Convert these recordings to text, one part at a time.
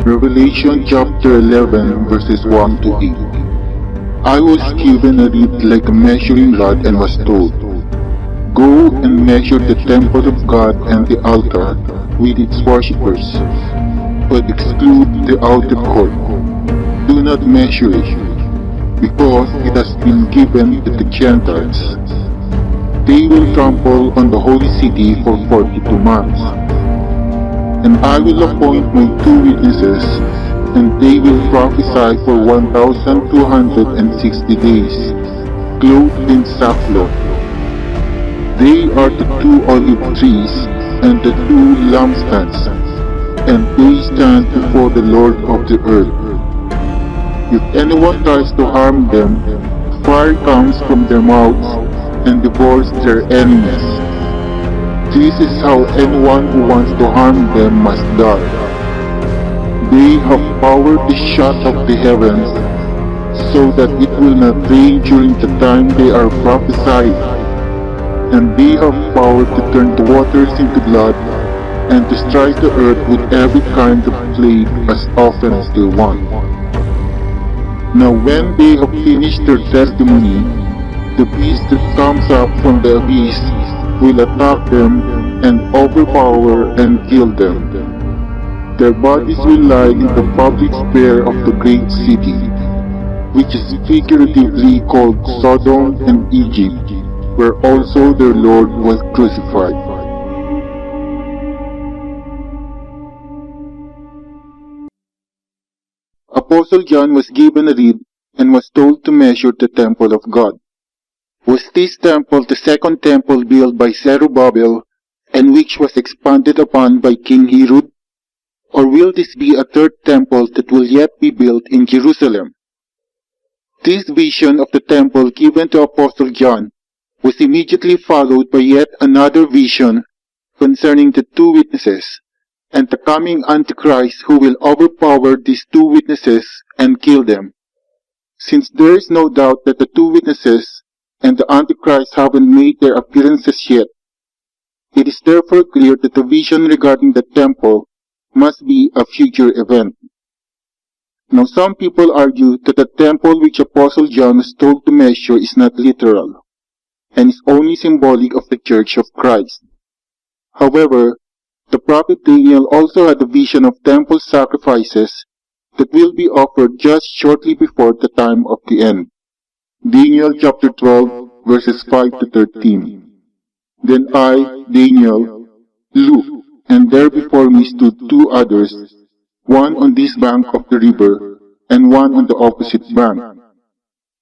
Revelation chapter 11 verses 1 to 8. I was given a reed like a measuring rod and was told, Go and measure the temple of God and the altar with its worshippers, but exclude the outer court. Do not measure it, because it has been given to the Gentiles. They will trample on the holy city for 42 months. And I will appoint my 2 witnesses, and they will prophesy for 1,260 days, clothed in sackcloth. They are the 2 olive trees and the 2 lampstands, and they stand before the Lord of the earth. If anyone tries to harm them, fire comes from their mouths and devours their enemies. This is how anyone who wants to harm them must die. They have power to shut up the heavens, so that it will not rain during the time they are prophesying. And they have power to turn the waters into blood, and to strike the earth with every kind of plague as often as they want. Now when they have finished their testimony, the beast that comes up from the abyss will attack them and overpower and kill them. Their bodies will lie in the public square of the great city, which is figuratively called Sodom and Egypt, where also their Lord was crucified. Apostle John was given a reed and was told to measure the temple of God. Was this temple the second temple built by Zerubbabel, and which was expanded upon by King Herod? Or will this be a third temple that will yet be built in Jerusalem? This vision of the temple given to Apostle John was immediately followed by yet another vision concerning the 2 witnesses, and the coming Antichrist who will overpower these 2 witnesses and kill them. Since there is no doubt that the 2 witnesses and the Antichrist haven't made their appearances yet, it is therefore clear that the vision regarding the temple must be a future event. Now some people argue that the temple which Apostle John was told to measure is not literal, and is only symbolic of the Church of Christ. However, the prophet Daniel also had a vision of temple sacrifices that will be offered just shortly before the time of the end. Daniel chapter 12 verses 5 to 13. Then I, Daniel, looked, and there before me stood 2 others, one on this bank of the river, and one on the opposite bank.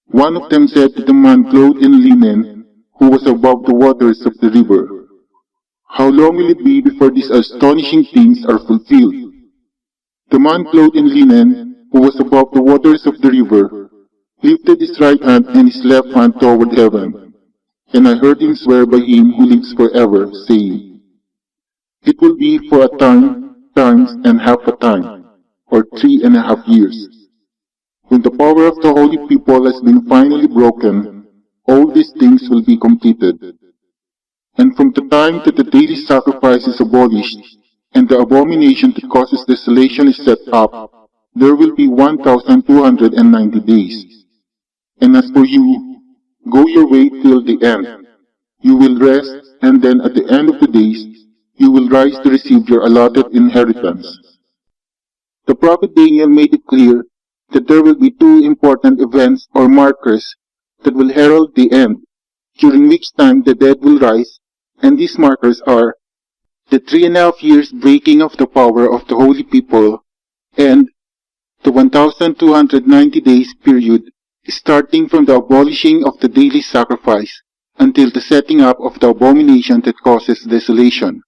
One of them said to the man clothed in linen, who was above the waters of the river, How long will it be before these astonishing things are fulfilled? The man clothed in linen, who was above the waters of the river, lifted his right hand and his left hand toward heaven, and I heard him swear by him who lives forever, saying, It will be for a time, times, and half a time, or 3.5 years. When the power of the holy people has been finally broken, all these things will be completed. And from the time that the daily sacrifice is abolished, and the abomination that causes desolation is set up, there will be 1,290 days. And as for you, go your way till the end. You will rest, and then at the end of the days, you will rise to receive your allotted inheritance. The prophet Daniel made it clear that there will be 2 important events or markers that will herald the end, during which time the dead will rise, and these markers are the 3.5 years breaking of the power of the holy people, and the 1,290 days period starting from the abolishing of the daily sacrifice until the setting up of the abomination that causes desolation.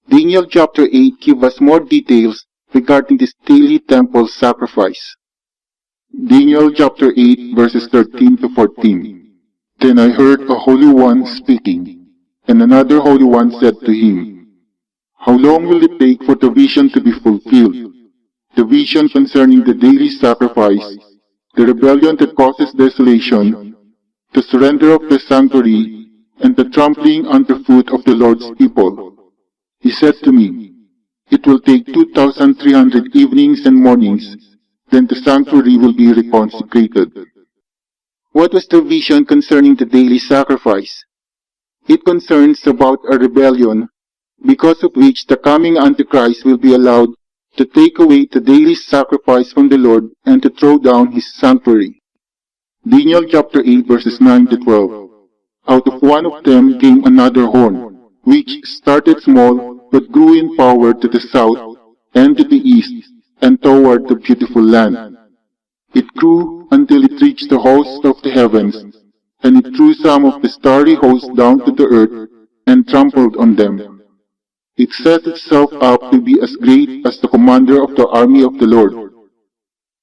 Daniel chapter 8 gives us more details regarding this daily temple sacrifice. Daniel chapter 8 verses 13 to 14. Then I heard a holy one speaking, and another holy one said to him, How long will it take for the vision to be fulfilled? The vision concerning the daily sacrifice, the rebellion that causes desolation, the surrender of the sanctuary, and the trampling underfoot of the Lord's people. He said to me, It will take 2,300 evenings and mornings, then the sanctuary will be reconsecrated. What was the vision concerning the daily sacrifice? It concerns about a rebellion, because of which the coming Antichrist will be allowed to take away the daily sacrifice from the Lord and to throw down his sanctuary. Daniel chapter 8 verses 9 to 12. Out of one of them came another horn, which started small but grew in power to the south and to the east and toward the beautiful land. It grew until it reached the host of the heavens, and it threw some of the starry host down to the earth and trampled on them. It set itself up to be as great as the commander of the army of the Lord.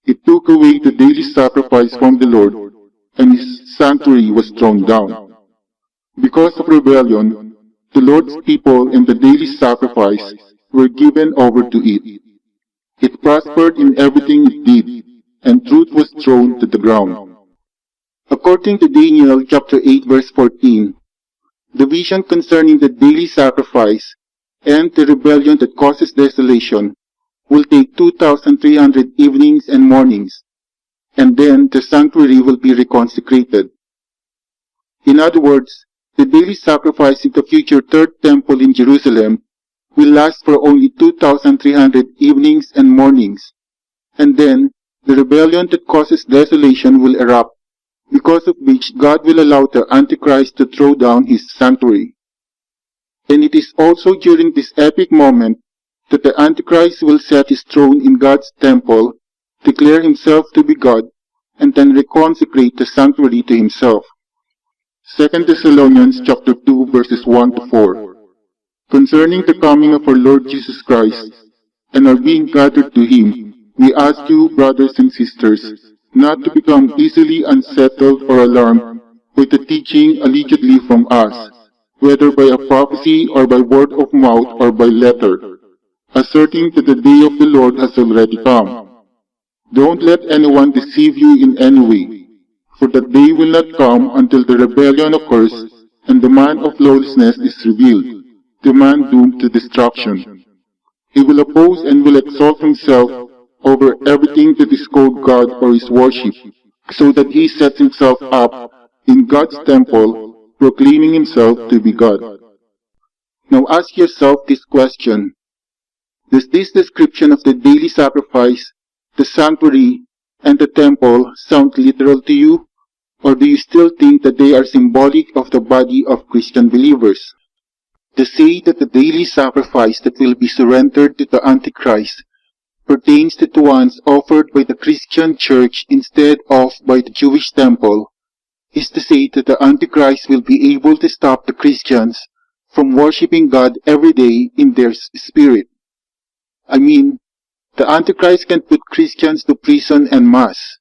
It took away the daily sacrifice from the Lord, and his sanctuary was thrown down. Because of rebellion, the Lord's people and the daily sacrifice were given over to it. It prospered in everything it did, and truth was thrown to the ground. According to Daniel chapter 8 verse 14, the vision concerning the daily sacrifice and the rebellion that causes desolation will take 2,300 evenings and mornings, and then the sanctuary will be reconsecrated. In other words, the daily sacrifice in the future third temple in Jerusalem will last for only 2,300 evenings and mornings, and then the rebellion that causes desolation will erupt, because of which God will allow the Antichrist to throw down his sanctuary. And it is also during this epic moment that the Antichrist will set his throne in God's temple, declare himself to be God, and then reconsecrate the sanctuary to himself. 2 Thessalonians chapter 2 verses 1 to 4. Concerning the coming of our Lord Jesus Christ, and our being gathered to him, we ask you, brothers and sisters, not to become easily unsettled or alarmed with the teaching allegedly from us, whether by a prophecy or by word of mouth or by letter, asserting that the day of the Lord has already come. Don't let anyone deceive you in any way, for that day will not come until the rebellion occurs and the man of lawlessness is revealed, the man doomed to destruction. He will oppose and will exalt himself over everything that is called God or is worshipped, so that he sets himself up in God's temple, proclaiming himself to be God. Now ask yourself this question. Does this description of the daily sacrifice, the sanctuary, and the temple sound literal to you? Or do you still think that they are symbolic of the body of Christian believers? To say that the daily sacrifice that will be surrendered to the Antichrist pertains to the ones offered by the Christian church instead of by the Jewish temple is to say that the Antichrist will be able to stop the Christians from worshipping God every day in their spirit. I mean, the Antichrist can put Christians to prison en masse,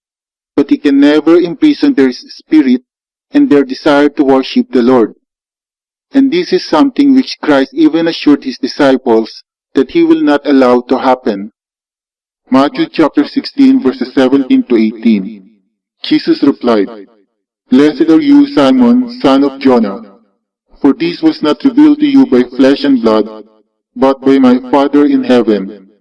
but he can never imprison their spirit and their desire to worship the Lord. And this is something which Christ even assured his disciples that he will not allow to happen. Matthew chapter 16 verses 17 to 18. Jesus replied, Blessed are you, Simon, son of Jonah, for this was not revealed to you by flesh and blood, but by my Father in heaven.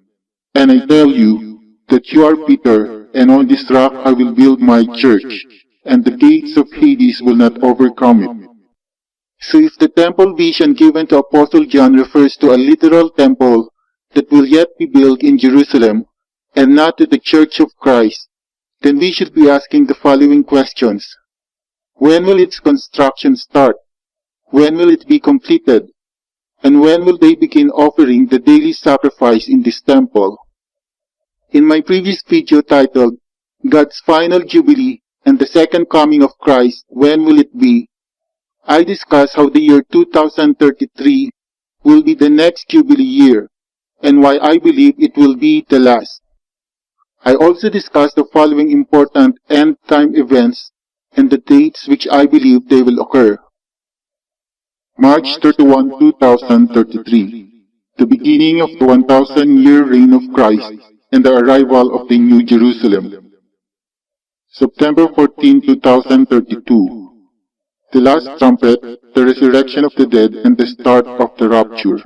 And I tell you that you are Peter, and on this rock I will build my church, and the gates of Hades will not overcome it. So if the temple vision given to Apostle John refers to a literal temple that will yet be built in Jerusalem, and not to the Church of Christ, then we should be asking the following questions. When will its construction start? When will it be completed? And when will they begin offering the daily sacrifice in this temple? In my previous video titled, God's Final Jubilee and the Second Coming of Christ, When Will It Be?, I discussed how the year 2033 will be the next Jubilee year, and why I believe it will be the last. I also discussed the following important end-time events and the dates which I believe they will occur. March 31, 2033, the beginning of the 1,000-year reign of Christ and the arrival of the New Jerusalem. September 14, 2032, the last trumpet, the resurrection of the dead and the start of the rapture.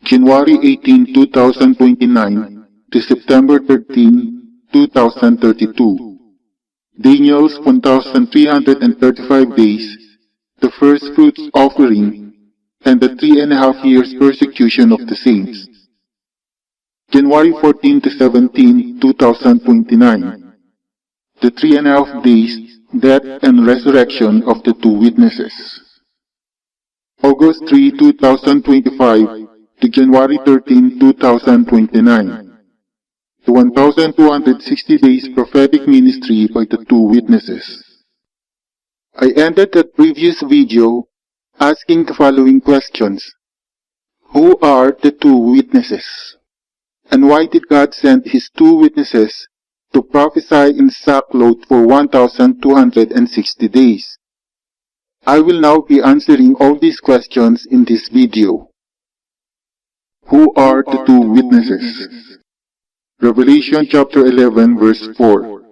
January 18, 2029 to September 13, 2032. Daniel's 1,335 days, the first fruits offering, and the 3.5 years persecution of the saints. January 14 to 17, 2029. The 3.5 days, death and resurrection of the two witnesses. August 3, 2025 to January 13, 2029. The 1,260 days prophetic ministry by the two witnesses. I ended that previous video asking the following questions. Who are the two witnesses? And why did God send His two witnesses to prophesy in sackcloth for 1,260 days? I will now be answering all these questions in this video. Who are the two witnesses? Revelation chapter 11 verse 4.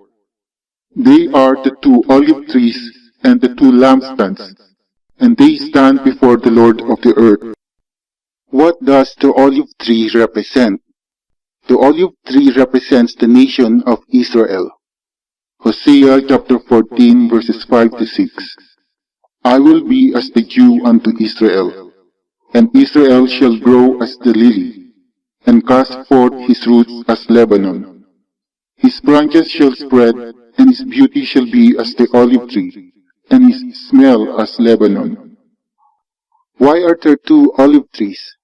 They are the two olive trees and the two lampstands, and they stand before the Lord of the earth. What does the olive tree represent? The olive tree represents the nation of Israel. Hosea chapter 14 verses 5 to 6. I will be as the dew unto Israel, and Israel shall grow as the lily, and cast forth his roots as Lebanon. His branches shall spread, and his beauty shall be as the olive tree, and his smell as Lebanon. Why are there two olive trees?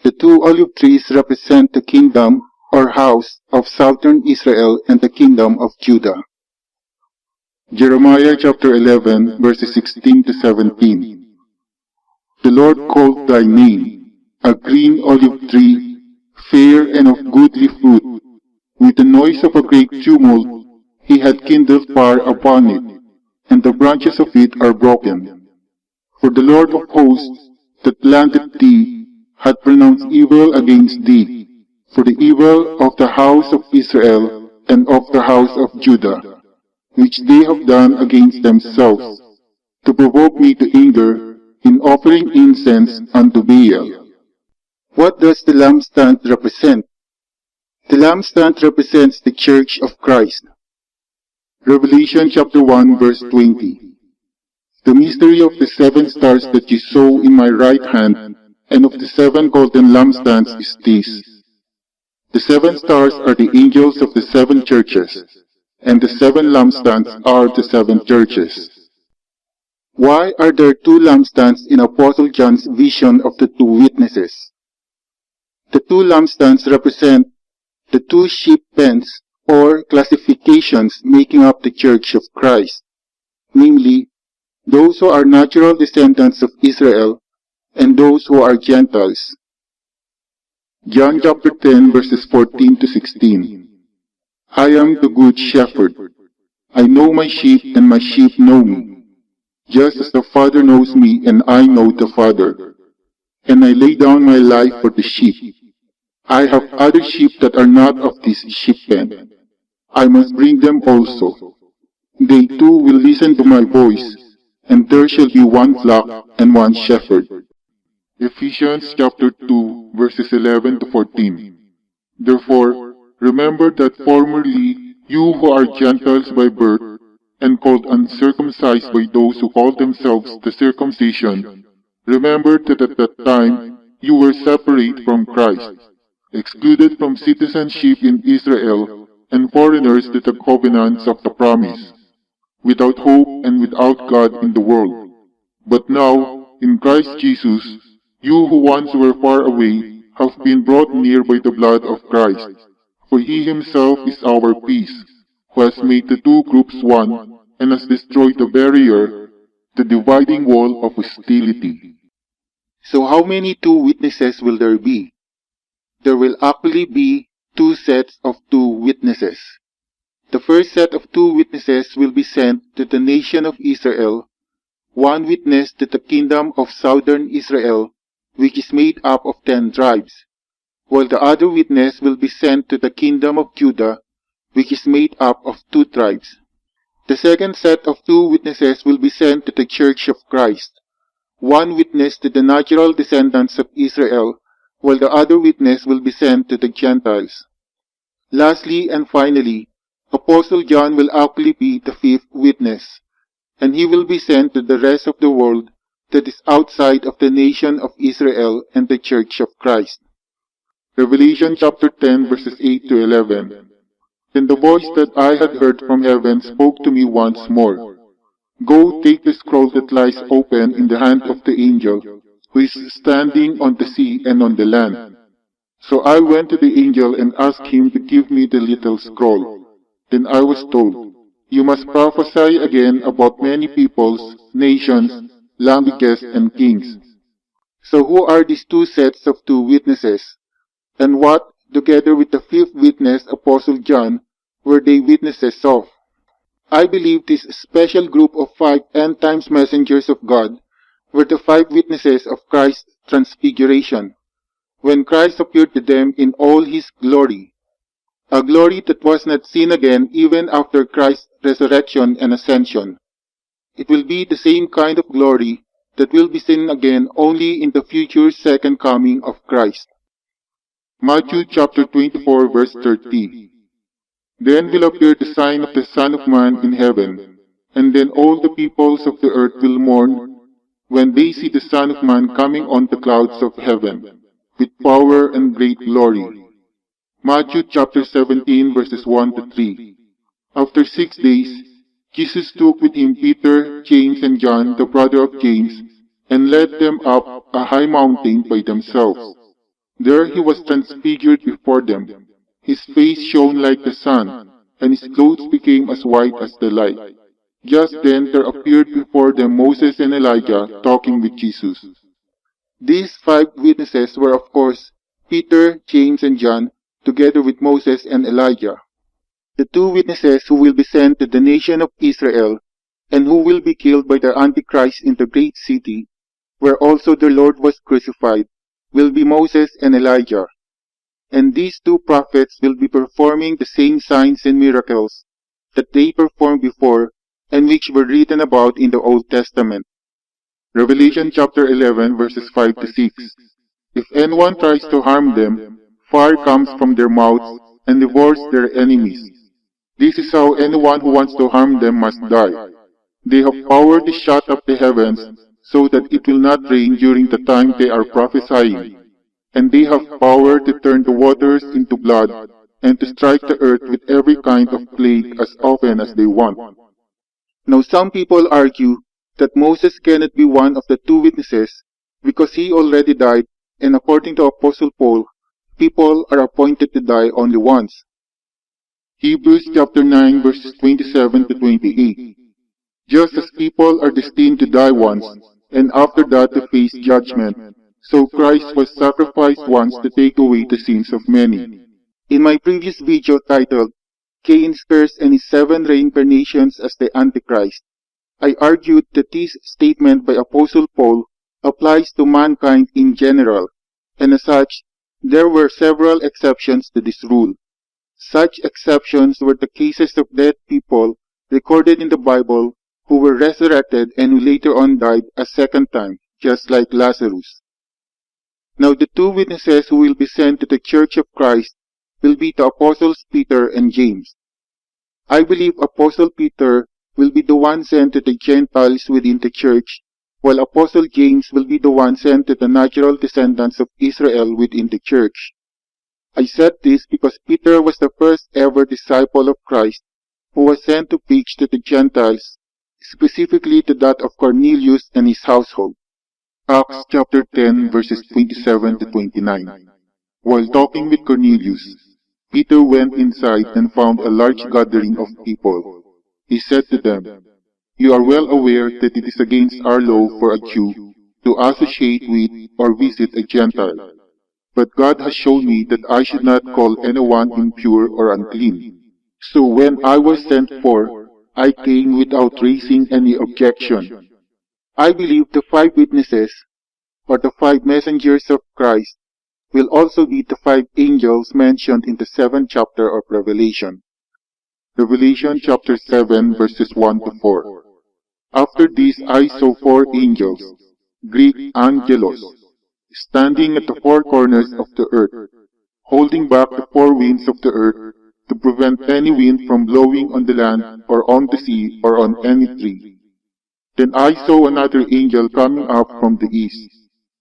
The two olive trees represent the kingdom or house of southern Israel and the kingdom of Judah. Jeremiah chapter 11 verses 16 to 17. The Lord called thy name, a green olive tree, fair and of goodly fruit. With the noise of a great tumult, he had kindled fire upon it, and the branches of it are broken. For the Lord of hosts that planted thee had pronounced evil against thee, for the evil of the house of Israel and of the house of Judah, which they have done against themselves, to provoke me to anger in offering incense unto Baal. What does the lampstand represent? The lampstand represents the Church of Christ. Revelation chapter 1 verse 20. The mystery of the 7 stars that you saw in my right hand, and of the 7 golden lampstands is this. The 7 stars are the angels of the 7 churches, and the 7 lampstands are the 7 churches. Why are there 2 lampstands in Apostle John's vision of the two witnesses? The 2 lampstands represent the 2 sheep pens or classifications making up the Church of Christ, namely, those who are natural descendants of Israel and those who are Gentiles. John chapter 10 verses 14 to 16. I am the good shepherd. I know my sheep and my sheep know me, just as the Father knows me and I know the Father. And I lay down my life for the sheep. I have other sheep that are not of this sheep pen. I must bring them also. They too will listen to my voice, and there shall be one flock and one shepherd. Ephesians chapter 2 verses 11 to 14. Therefore, remember that formerly you who are Gentiles by birth, and called uncircumcised by those who call themselves the circumcision, remember that at that time you were separate from Christ, excluded from citizenship in Israel, and foreigners to the covenants of the promise, without hope and without God in the world. But now, in Christ Jesus, you who once were far away have been brought near by the blood of Christ. For He Himself is our peace, who has made the 2 groups one, and has destroyed the barrier, the dividing wall of hostility. So how many 2 witnesses will there be? There will actually be two sets of two witnesses. The first set of two witnesses will be sent to the nation of Israel, one witness to the kingdom of southern Israel, which is made up of 10 tribes, while the other witness will be sent to the kingdom of Judah, which is made up of 2 tribes. The second set of two witnesses will be sent to the Church of Christ, one witness to the natural descendants of Israel, while the other witness will be sent to the Gentiles. Lastly and finally, Apostle John will actually be the fifth witness, and he will be sent to the rest of the world that is outside of the nation of Israel and the Church of Christ. Revelation chapter 10 verses 8 to 11. Then the voice that I had heard from heaven spoke to me once more. Go, take the scroll that lies open in the hand of the angel, who is standing on the sea and on the land. So I went to the angel and asked him to give me the little scroll. Then I was told, you must prophesy again about many peoples, nations, languages, and kings. So who are these two sets of two witnesses? And what, together with the fifth witness, Apostle John, were they witnesses of? I believe this special group of 5 end times messengers of God were the 5 witnesses of Christ's transfiguration, when Christ appeared to them in all his glory, a glory that was not seen again even after Christ's resurrection and ascension. It will be the same kind of glory that will be seen again only in the future second coming of Christ. Matthew chapter 24 verse 30. Then will appear the sign of the Son of Man in heaven, and then all the peoples of the earth will mourn when they see the Son of Man coming on the clouds of heaven, with power and great glory. Matthew chapter 17 verses 1 to 3. After 6 days, Jesus took with him Peter, James, and John, the brother of James, and led them up a high mountain by themselves. There he was transfigured before them. His face shone like the sun, and his clothes became as white as the light. Just then there appeared before them Moses and Elijah talking with Jesus. These 5 witnesses were of course Peter, James, and John, together with Moses and Elijah. The 2 witnesses who will be sent to the nation of Israel, and who will be killed by the Antichrist in the great city, where also the Lord was crucified, will be Moses and Elijah. And these 2 prophets will be performing the same signs and miracles that they performed before and which were written about in the Old Testament. Revelation chapter 11 verses 5 to 6. If anyone tries to harm them, fire comes from their mouths and devours their enemies. This is how anyone who wants to harm them must die. They have power to shut up the heavens so that it will not rain during the time they are prophesying. And they have power to turn the waters into blood, and to strike the earth with every kind of plague as often as they want. Now some people argue that Moses cannot be one of the 2 witnesses because he already died, and according to Apostle Paul, people are appointed to die only once. Hebrews chapter 9 verses 27 to 28. Just as people are destined to die once, and after that to face judgment, so Christ was sacrificed once to take away the sins of many. In my previous video titled, Cain's Curse and His 7 Reincarnations as the Antichrist, I argued that this statement by Apostle Paul applies to mankind in general, and as such, there were several exceptions to this rule. Such exceptions were the cases of dead people recorded in the Bible who were resurrected and who later on died a second time, just like Lazarus. Now the 2 witnesses who will be sent to the Church of Christ will be the Apostles Peter and James. I believe Apostle Peter will be the one sent to the Gentiles within the church, while Apostle James will be the one sent to the natural descendants of Israel within the church. I said this because Peter was the first ever disciple of Christ who was sent to preach to the Gentiles, specifically to that of Cornelius and his household. Acts chapter 10 verses 27 to 29. While talking with Cornelius, Peter went inside and found a large gathering of people. He said to them, "You are well aware that it is against our law for a Jew to associate with or visit a Gentile. But God has shown me that I should not call anyone impure or unclean. So when I was sent for, I came without raising any objection. I believe the 5 witnesses, or the 5 messengers of Christ, will also be the 5 angels mentioned in the 7th chapter of Revelation. Revelation chapter 7 verses 1 to 4. After this I saw 4 angels, Greek angelos, standing at the 4 corners of the earth, holding back the 4 winds of the earth to prevent any wind from blowing on the land or on the sea or on any tree. Then I saw another angel coming up from the east,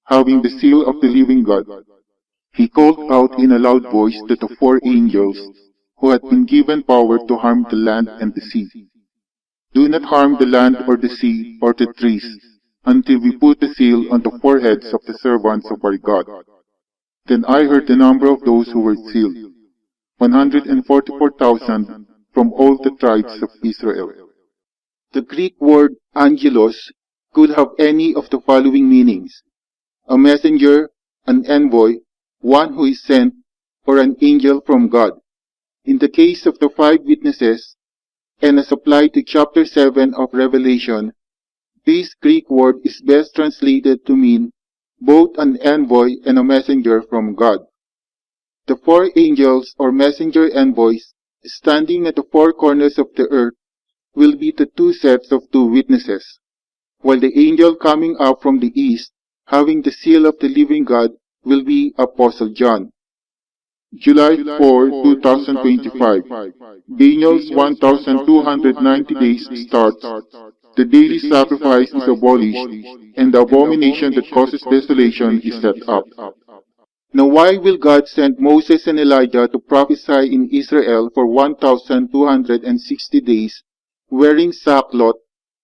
having the seal of the living God. He called out in a loud voice to the 4 angels who had been given power to harm the land and the sea. Do not harm the land or the sea or the trees until we put the seal on the foreheads of the servants of our God. Then I heard the number of those who were sealed, 144,000 from all the tribes of Israel. The Greek word angelos could have any of the following meanings: a messenger, an envoy, one who is sent, or an angel from God. In the case of the 5 witnesses, and as applied to chapter 7 of Revelation, this Greek word is best translated to mean both an envoy and a messenger from God. The 4 angels or messenger envoys standing at the 4 corners of the earth will be the 2 sets of 2 witnesses, while the angel coming up from the east, having the seal of the living God, will be Apostle John. July 4, 2025. Daniel's 1290 days starts. The daily sacrifice is abolished, and the abomination that causes desolation is set up. Now why will God send Moses and Elijah to prophesy in Israel for 1260 days, wearing sackcloth,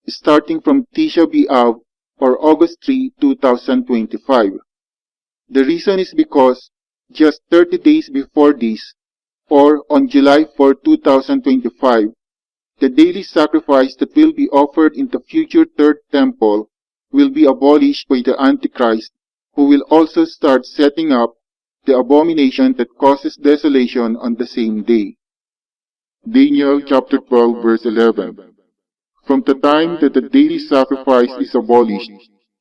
starting from Tisha B'Av or August 3, 2025? The reason is because just 30 days before this, or on July 4, 2025, the daily sacrifice that will be offered in the future third temple will be abolished by the Antichrist, who will also start setting up the abomination that causes desolation on the same day. Daniel chapter 12 verse 11. From the time that the daily sacrifice is abolished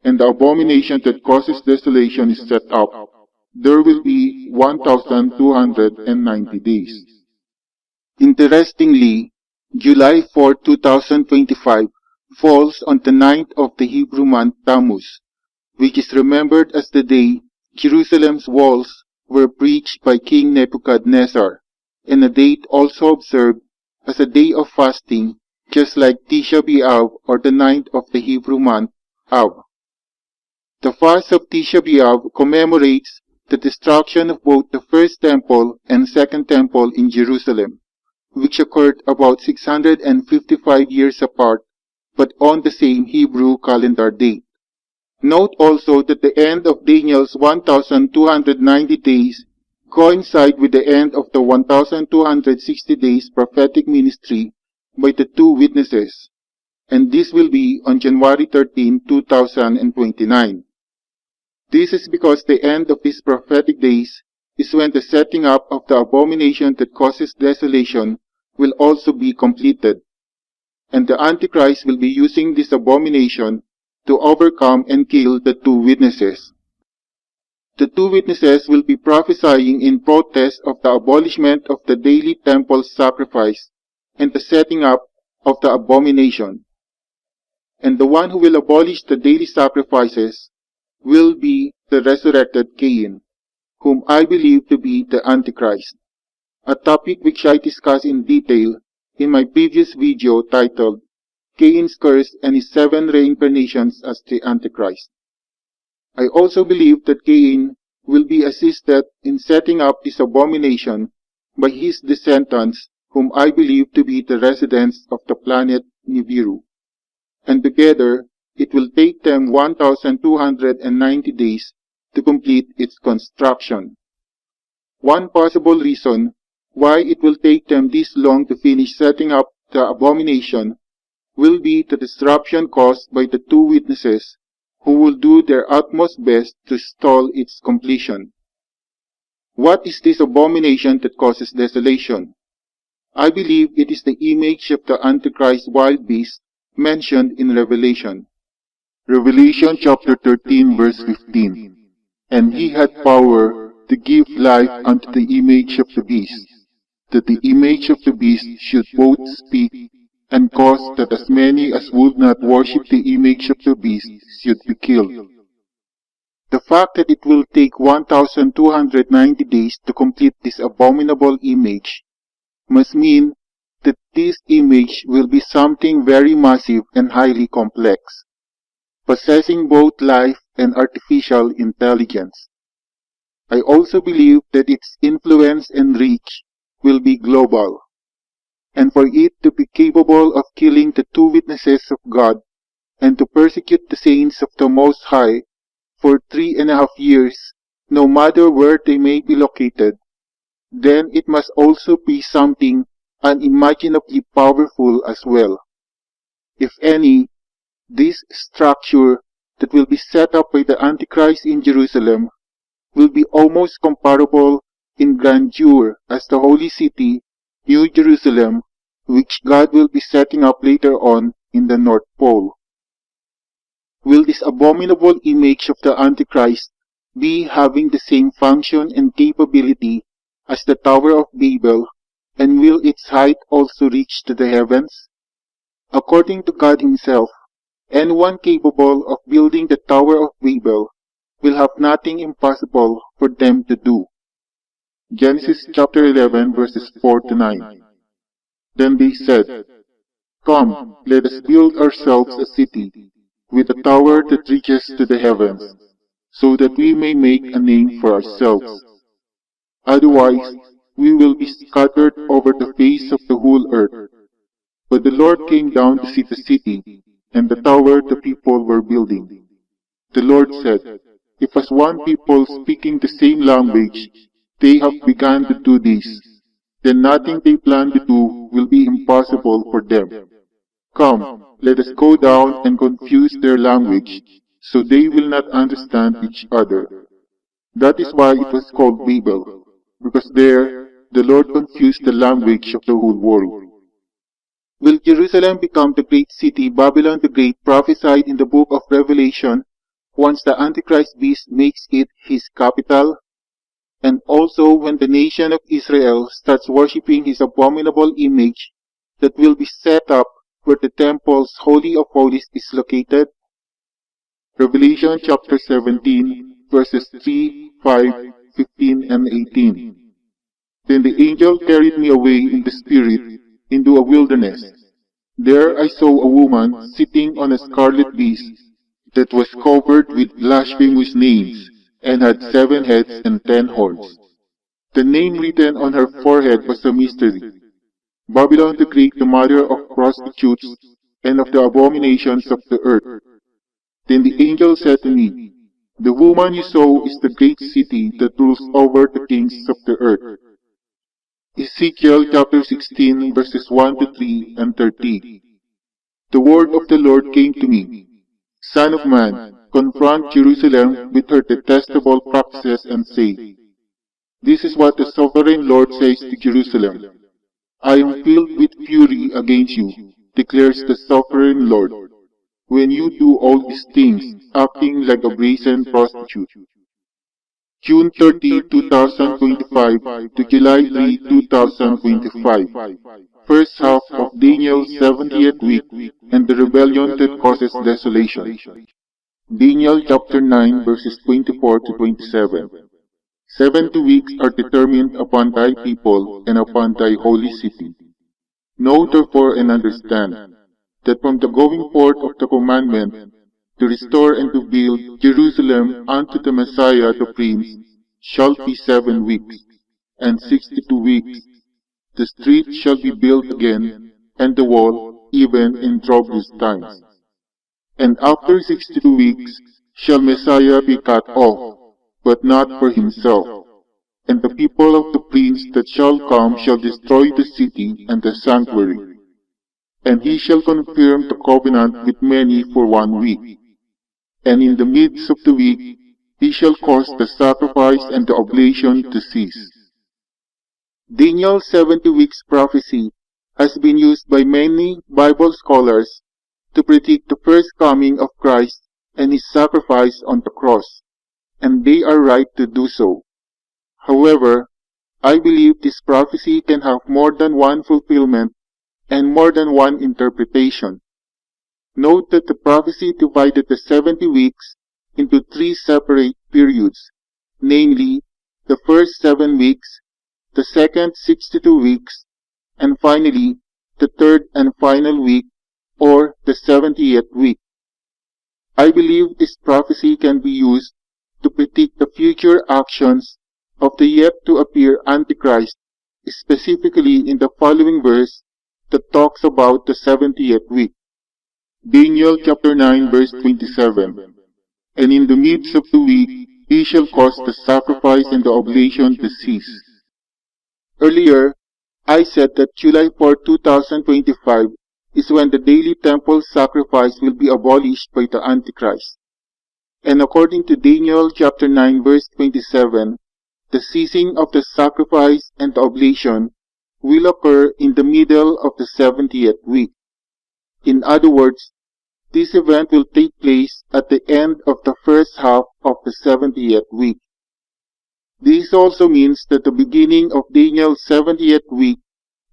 and the abomination that causes desolation is set up, there will be 1290 days. Interestingly, July 4, 2025 falls on the 9th of the Hebrew month Tammuz, which is remembered as the day Jerusalem's walls were breached by King Nebuchadnezzar, and a date also observed as a day of fasting, just like Tisha B'Av or the 9th of the Hebrew month Av. The fast of Tisha B'Av commemorates the destruction of both the first temple and second temple in Jerusalem, which occurred about 655 years apart, but on the same Hebrew calendar date. Note also that the end of Daniel's 1290 days coincide with the end of the 1260 days prophetic ministry by the 2 witnesses, and this will be on January 13, 2029. This is because the end of these prophetic days is when the setting up of the abomination that causes desolation will also be completed, and the Antichrist will be using this abomination to overcome and kill the 2 witnesses. The 2 witnesses will be prophesying in protest of the abolishment of the daily temple sacrifice and the setting up of the abomination. And the one who will abolish the daily sacrifices will be the resurrected Cain, whom I believe to be the Antichrist, a topic which I discussed in detail in my previous video titled Cain's Curse and his 7 reincarnations as the Antichrist. I also believe that Cain will be assisted in setting up this abomination by his descendants, whom I believe to be the residents of the planet Nibiru, and together it will take them 1290 days to complete its construction. One possible reason why it will take them this long to finish setting up the abomination will be the disruption caused by the 2 witnesses, who will do their utmost best to stall its completion. What is this abomination that causes desolation? I believe it is the image of the Antichrist wild beast mentioned in Revelation. Revelation chapter 13 verse 15. And he had power to give life unto the image of the beast, that the image of the beast should both speak, and cause that as many as would not worship the image of the beast should be killed. The fact that it will take 1,290 days to complete this abominable image must mean that this image will be something very massive and highly complex, possessing both life and artificial intelligence. I also believe that its influence and reach will be global, and for it to be capable of killing the two witnesses of God and to persecute the saints of the Most High for 3.5 years, no matter where they may be located, then it must also be something unimaginably powerful as well. If any, this structure that will be set up by the Antichrist in Jerusalem will be almost comparable in grandeur as the holy city, New Jerusalem, which God will be setting up later on in the North Pole. Will this abominable image of the Antichrist be having the same function and capability as the Tower of Babel, and will its height also reach to the heavens? According to God Himself, anyone capable of building the Tower of Babel will have nothing impossible for them to do. Genesis chapter 11 verses 4 to 9. Then they said, Come, let us build ourselves a city, with a tower that reaches to the heavens, so that we may make a name for ourselves. Otherwise, we will be scattered over the face of the whole earth. But the Lord came down to see the city, and the tower the people were building. The Lord said, If as one people speaking the same language, they have begun to do this, then nothing they plan to do will be impossible for them. Come, let us go down and confuse their language, so they will not understand each other. That is why it was called Babel, because there the Lord confused the language of the whole world. Will Jerusalem become the great city Babylon the Great prophesied in the book of Revelation once the Antichrist beast makes it his capital? And also when the nation of Israel starts worshipping his abominable image that will be set up where the temple's Holy of Holies is located? Revelation chapter 17 verses 3, 5, 15, and 18. Then the angel carried me away in the spirit into a wilderness. There I saw a woman sitting on a scarlet beast that was covered with blasphemous names and had 7 heads and 10 horns. The name written on her forehead was a mystery, Babylon the Great, the mother of prostitutes and of the abominations of the earth. Then the angel said to me, The woman you saw is the great city that rules over the kings of the earth. Ezekiel chapter 16 verses 1 to 3 and 30. The word of the Lord came to me. Son of man, confront Jerusalem with her detestable practices and say, This is what the sovereign Lord says to Jerusalem. I am filled with fury against you, declares the sovereign Lord, when you do all these things, acting like a brazen prostitute. June 30, 2025 to July 3, 2025. First half of Daniel's 70th week and the rebellion that causes desolation. Daniel chapter 9 verses 24 to 27. 70 weeks are determined upon thy people and upon thy holy city. Know therefore and understand that from the going forth of the commandment to restore and to build Jerusalem unto the Messiah the Prince shall be 7 weeks, and 62 weeks. The street shall be built again, and the wall, even in troublous times. And after 62 weeks shall Messiah be cut off, but not for himself. And the people of the prince that shall come shall destroy the city and the sanctuary. And he shall confirm the covenant with many for 1 week. And in the midst of the week He shall cause the sacrifice and the oblation to cease. Daniel's 70 weeks prophecy has been used by many Bible scholars to predict the first coming of Christ and his sacrifice on the cross, and they are right to do so. However, I believe this prophecy can have more than one fulfillment and more than one interpretation. Note that the prophecy divided the 70 weeks into three separate periods, namely, the first 7 weeks, the second 62 weeks, and finally, the third and final week, or the 70th week. I believe this prophecy can be used to predict the future actions of the yet-to-appear Antichrist, specifically in the following verse that talks about the 70th week. Daniel chapter 9 verse 27. And in the midst of the week he shall cause the sacrifice and the oblation to cease. Earlier, I said that July 4, 2025 is when the daily temple sacrifice will be abolished by the Antichrist. And according to Daniel chapter 9 verse 27, the ceasing of the sacrifice and the oblation will occur in the middle of the 70th week. In other words, this event will take place at the end of the first half of the 70th week. This also means that the beginning of Daniel's 70th week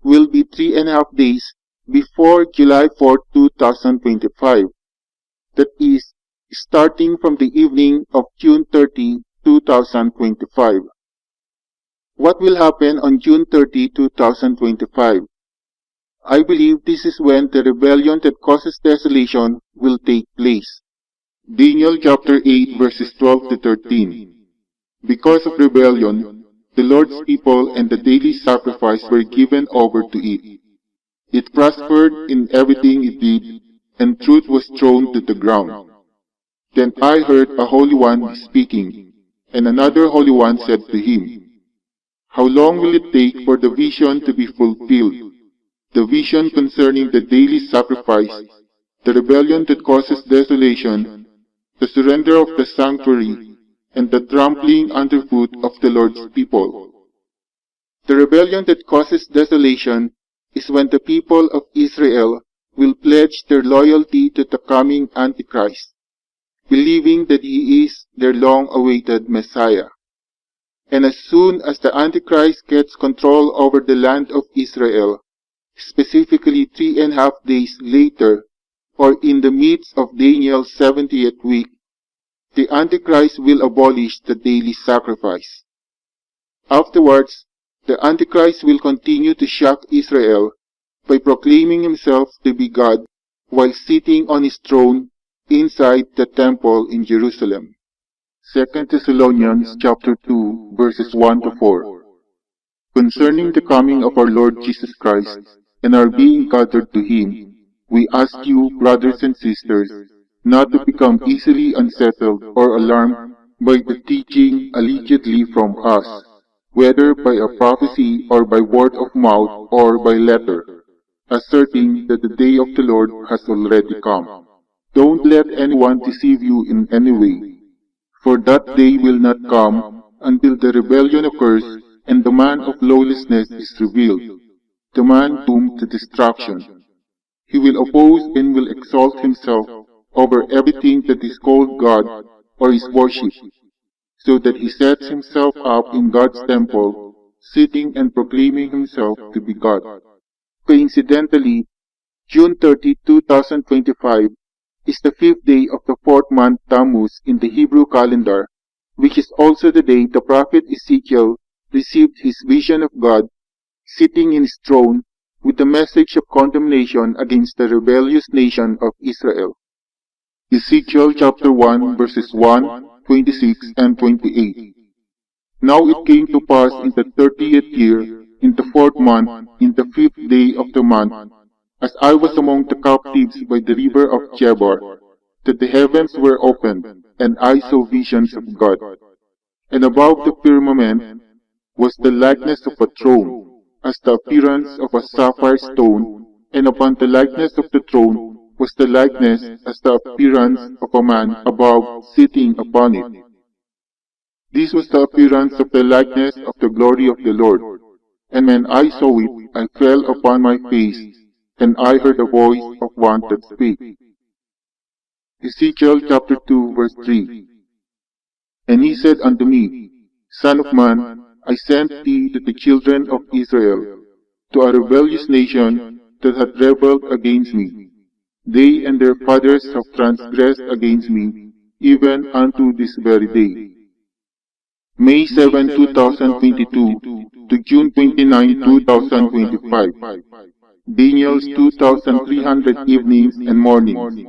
will be 3.5 days before July 4, 2025. That is, starting from the evening of June 30, 2025. What will happen on June 30, 2025? I believe this is when the rebellion that causes desolation will take place. Daniel chapter 8 verses 12 to 13. Because of rebellion, the Lord's people and the daily sacrifice were given over to it. It prospered in everything it did, and truth was thrown to the ground. Then I heard a Holy One speaking, and another Holy One said to him, How long will it take for the vision to be fulfilled? The vision concerning the daily sacrifice, the rebellion that causes desolation, the surrender of the sanctuary, and the trampling underfoot of the Lord's people. The rebellion that causes desolation is when the people of Israel will pledge their loyalty to the coming Antichrist, believing that he is their long-awaited Messiah. And as soon as the Antichrist gets control over the land of Israel, specifically 3.5 days later, or in the midst of Daniel's 70th week, the Antichrist will abolish the daily sacrifice. Afterwards, the Antichrist will continue to shock Israel by proclaiming himself to be God while sitting on his throne inside the temple in Jerusalem. 2 Thessalonians chapter 2 verses 1 to 4. Concerning the coming of our Lord Jesus Christ and our being gathered to him, we ask you, brothers and sisters, not to become easily unsettled or alarmed by the teaching allegedly from us, whether by a prophecy or by word of mouth or by letter, asserting that the day of the Lord has already come. Don't let anyone deceive you in any way, for that day will not come until the rebellion occurs and the man of lawlessness is revealed, the man doomed to destruction. He will oppose and will exalt himself over everything that is called God or is worshipped, so that he sets himself up in God's temple, sitting and proclaiming himself to be God. Coincidentally, June 30, 2025 is the 5th day of the 4th month Tammuz in the Hebrew calendar, which is also the day the prophet Ezekiel received his vision of God sitting in his throne with the message of condemnation against the rebellious nation of Israel. Ezekiel chapter 1 verses 1, 26 and 28. Now it came to pass in the 30th year, in the 4th month, in the 5th day of the month, as I was among the captives by the river of Chebar, that the heavens were opened, and I saw visions of God. And above the firmament was the likeness of a throne, as the appearance of a sapphire stone, and upon the likeness of the throne was the likeness as the appearance of a man above sitting upon it. This was the appearance of the likeness of the glory of the Lord. And when I saw it, I fell upon my face, and I heard a voice of one that spake. Ezekiel chapter 2 verse 3. And he said unto me, Son of man, I sent thee to the children of Israel, to a rebellious nation that hath rebelled against me. They and their fathers have transgressed against me, even unto this very day. May 7, 2022 to June 29, 2025. Daniel's 2,300 evenings and mornings.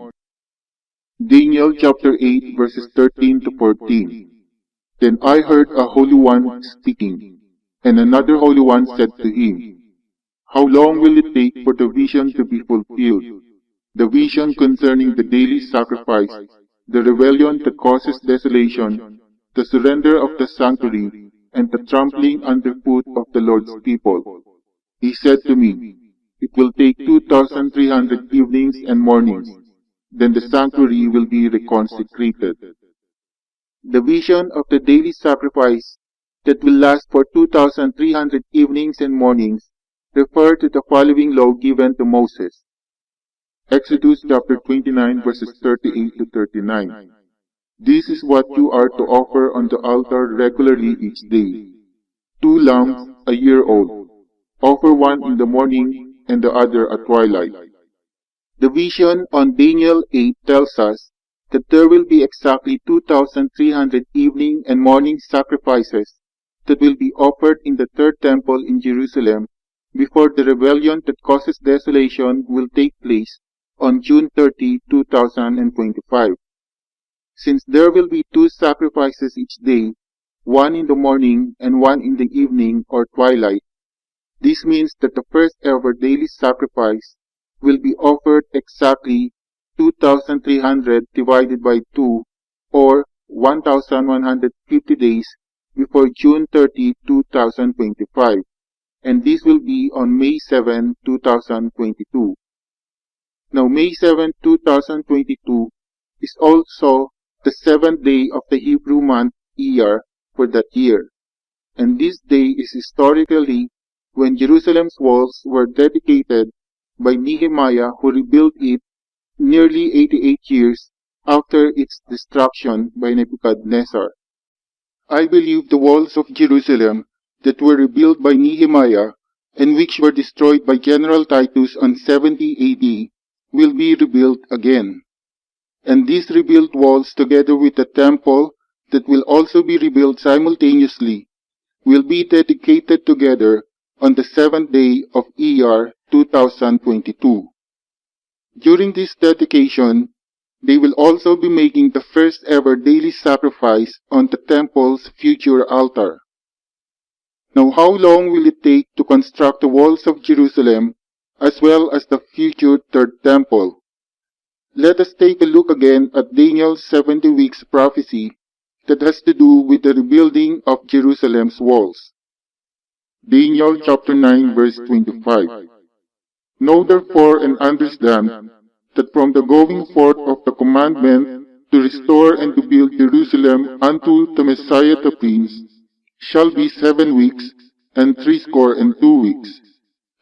Daniel chapter 8 verses 13 to 14. Then I heard a Holy One speaking, and another Holy One said to him, How long will it take for the vision to be fulfilled? The vision concerning the daily sacrifice, the rebellion that causes desolation, the surrender of the sanctuary, and the trampling underfoot of the Lord's people. He said to me, It will take 2,300 evenings and mornings, then the sanctuary will be reconsecrated. The vision of the daily sacrifice that will last for 2,300 evenings and mornings refer to the following law given to Moses. Exodus chapter 29 verses 38 to 39. This is what you are to offer on the altar regularly each day. 2 lambs a year old. Offer one in the morning and the other at twilight. The vision on Daniel 8 tells us that there will be exactly 2,300 evening and morning sacrifices that will be offered in the third temple in Jerusalem before the rebellion that causes desolation will take place on June 30, 2025. Since there will be 2 sacrifices each day, one in the morning and one in the evening or twilight, this means that the first ever daily sacrifice will be offered exactly 2,300 divided by 2 or 1,150 days before June 30, 2025, and this will be on May 7, 2022. Now May 7, 2022 is also the 7th day of the Hebrew month Iyar for that year, and this day is historically when Jerusalem's walls were dedicated by Nehemiah, who rebuilt it nearly 88 years after its destruction by Nebuchadnezzar. I believe the walls of Jerusalem that were rebuilt by Nehemiah and which were destroyed by General Titus on 70 AD will be rebuilt again. And these rebuilt walls, together with the temple that will also be rebuilt simultaneously, will be dedicated together on the 7th day of Iyar 2022. During this dedication, they will also be making the first ever daily sacrifice on the temple's future altar. Now, how long will it take to construct the walls of Jerusalem as well as the future third temple? Let us take a look again at Daniel's 70 weeks prophecy that has to do with the rebuilding of Jerusalem's walls. Daniel chapter 9 verse 25. Know therefore and understand that from the going forth of the commandment to restore and to build Jerusalem unto the Messiah the Prince shall be 7 weeks and 62 weeks.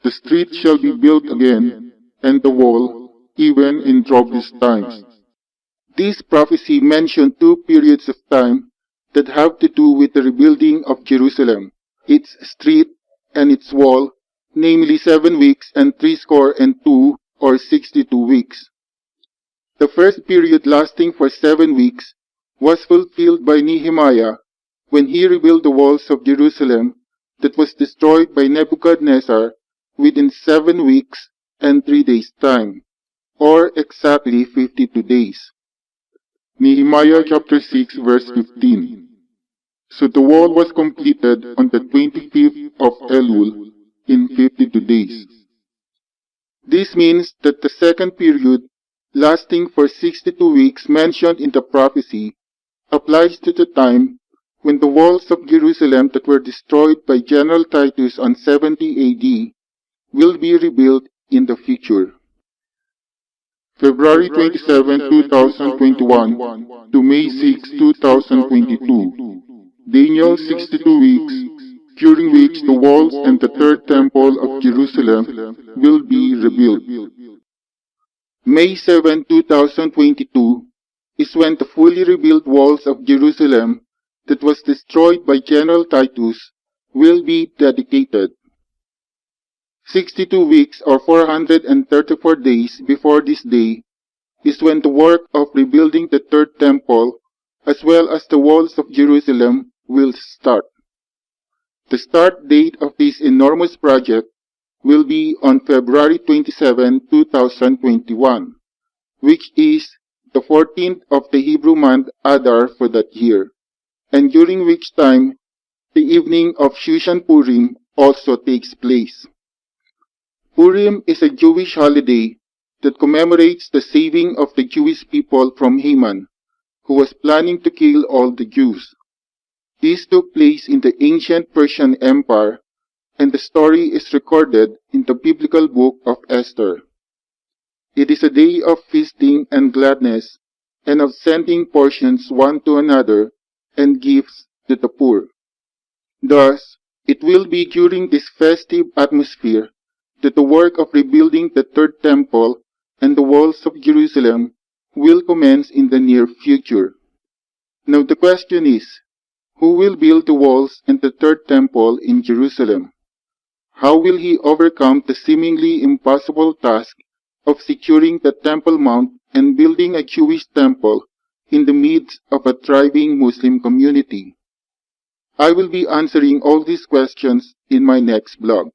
The street shall be built again, and the wall, even in troublous times. This prophecy mentioned 2 periods of time that have to do with the rebuilding of Jerusalem, its street and its wall, namely 7 weeks and 62 or 62 weeks. The first period, lasting for 7 weeks, was fulfilled by Nehemiah when he rebuilt the walls of Jerusalem that was destroyed by Nebuchadnezzar within 7 weeks and 3 days' time, or exactly 52 days. Nehemiah chapter 6 verse 15. So the wall was completed on the 25th of Elul in 52 days. This means that the second period, lasting for 62 weeks mentioned in the prophecy, applies to the time when the walls of Jerusalem that were destroyed by General Titus on 70 AD will be rebuilt in the future. February 27, 2021 to May 6, 2022. Daniel 62 weeks, during which the walls and the third temple of Jerusalem will be rebuilt. May 7, 2022 is when the fully rebuilt walls of Jerusalem that was destroyed by General Titus will be dedicated. 62 weeks or 434 days before this day is when the work of rebuilding the third temple as well as the walls of Jerusalem will start. The start date of this enormous project will be on February 27, 2021, which is the 14th of the Hebrew month Adar for that year, and during which time the evening of Shushan Purim also takes place. Purim is a Jewish holiday that commemorates the saving of the Jewish people from Haman, who was planning to kill all the Jews. This took place in the ancient Persian Empire, and the story is recorded in the biblical book of Esther. It is a day of feasting and gladness, and of sending portions one to another and gifts to the poor. Thus, it will be during this festive atmosphere that the work of rebuilding the third temple and the walls of Jerusalem will commence in the near future. Now the question is, who will build the walls and the third temple in Jerusalem? How will he overcome the seemingly impossible task of securing the Temple Mount and building a Jewish temple in the midst of a thriving Muslim community? I will be answering all these questions in my next blog.